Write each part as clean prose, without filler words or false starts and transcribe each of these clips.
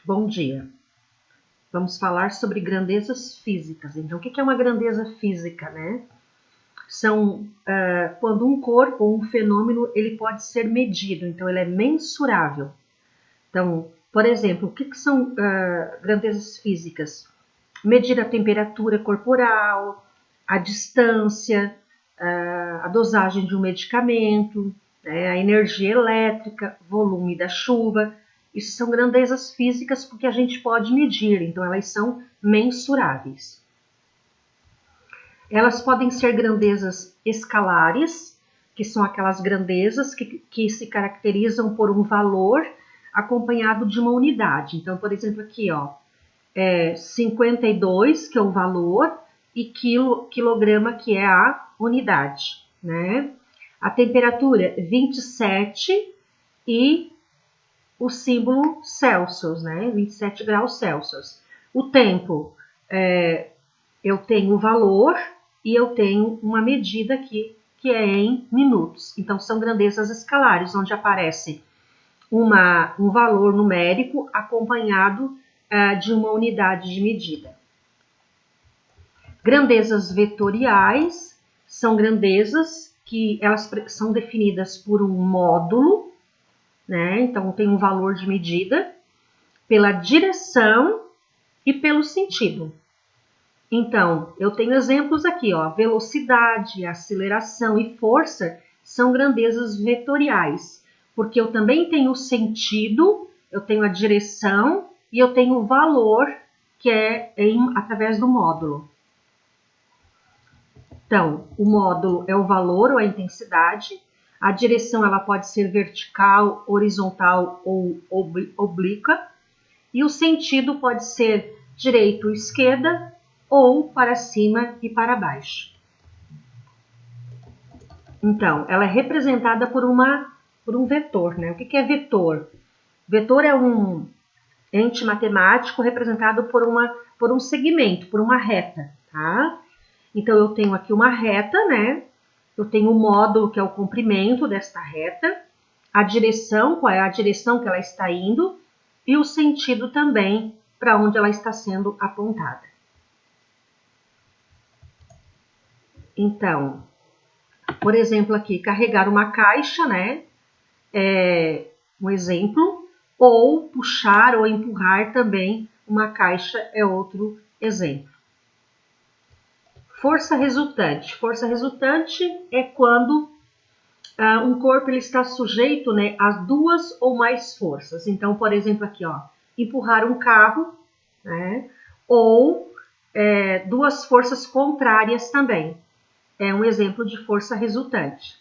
Bom dia. Vamos falar sobre grandezas físicas. Então, o que é uma grandeza física, né? São quando um corpo ou um fenômeno ele pode ser medido, então ele é mensurável. Então, por exemplo, o que são grandezas físicas? Medir a temperatura corporal, a distância, a dosagem de um medicamento, né, a energia elétrica, volume da chuva. Isso são grandezas físicas porque a gente pode medir, então elas são mensuráveis. Elas podem ser grandezas escalares, que são aquelas grandezas que se caracterizam por um valor acompanhado de uma unidade. Então, por exemplo, aqui, ó, 52, que é o valor, e quilograma, que é a unidade, né? A temperatura, 27, e o símbolo Celsius, né? 27 graus Celsius. O tempo, eu tenho o valor e eu tenho uma medida aqui, que é em minutos. Então, são grandezas escalares, onde aparece um valor numérico acompanhado de uma unidade de medida. Grandezas vetoriais são grandezas que elas são definidas por um módulo, né? Então, tem um valor de medida pela direção e pelo sentido. Então, eu tenho exemplos aqui, ó, velocidade, aceleração e força são grandezas vetoriais, porque eu também tenho o sentido, eu tenho a direção e eu tenho o valor, que é através do módulo. Então, o módulo é o valor ou a intensidade, a direção ela pode ser vertical, horizontal ou oblíqua, e o sentido pode ser direita ou esquerda, ou para cima e para baixo. Então, ela é representada por um vetor, né? O que é vetor? Vetor é um ente matemático representado por um segmento, por uma reta, tá? Então, eu tenho aqui uma reta, né? Eu tenho o módulo, que é o comprimento desta reta, a direção, qual é a direção que ela está indo, e o sentido também, para onde ela está sendo apontada. Então, por exemplo, aqui, carregar uma caixa, né? É um exemplo, ou puxar ou empurrar também uma caixa é outro exemplo. Força resultante. Força resultante é quando um corpo ele está sujeito, né, a duas ou mais forças. Então, por exemplo, aqui, ó, empurrar um carro, né, ou duas forças contrárias também. É um exemplo de força resultante.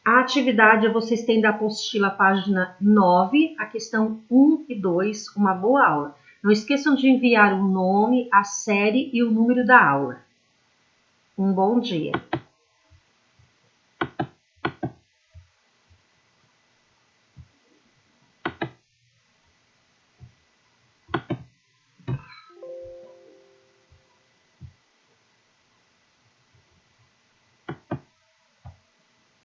A atividade vocês têm da apostila, página 9, a questão 1 e 2, uma boa aula. Não esqueçam de enviar o nome, a série e o número da aula. Um bom dia.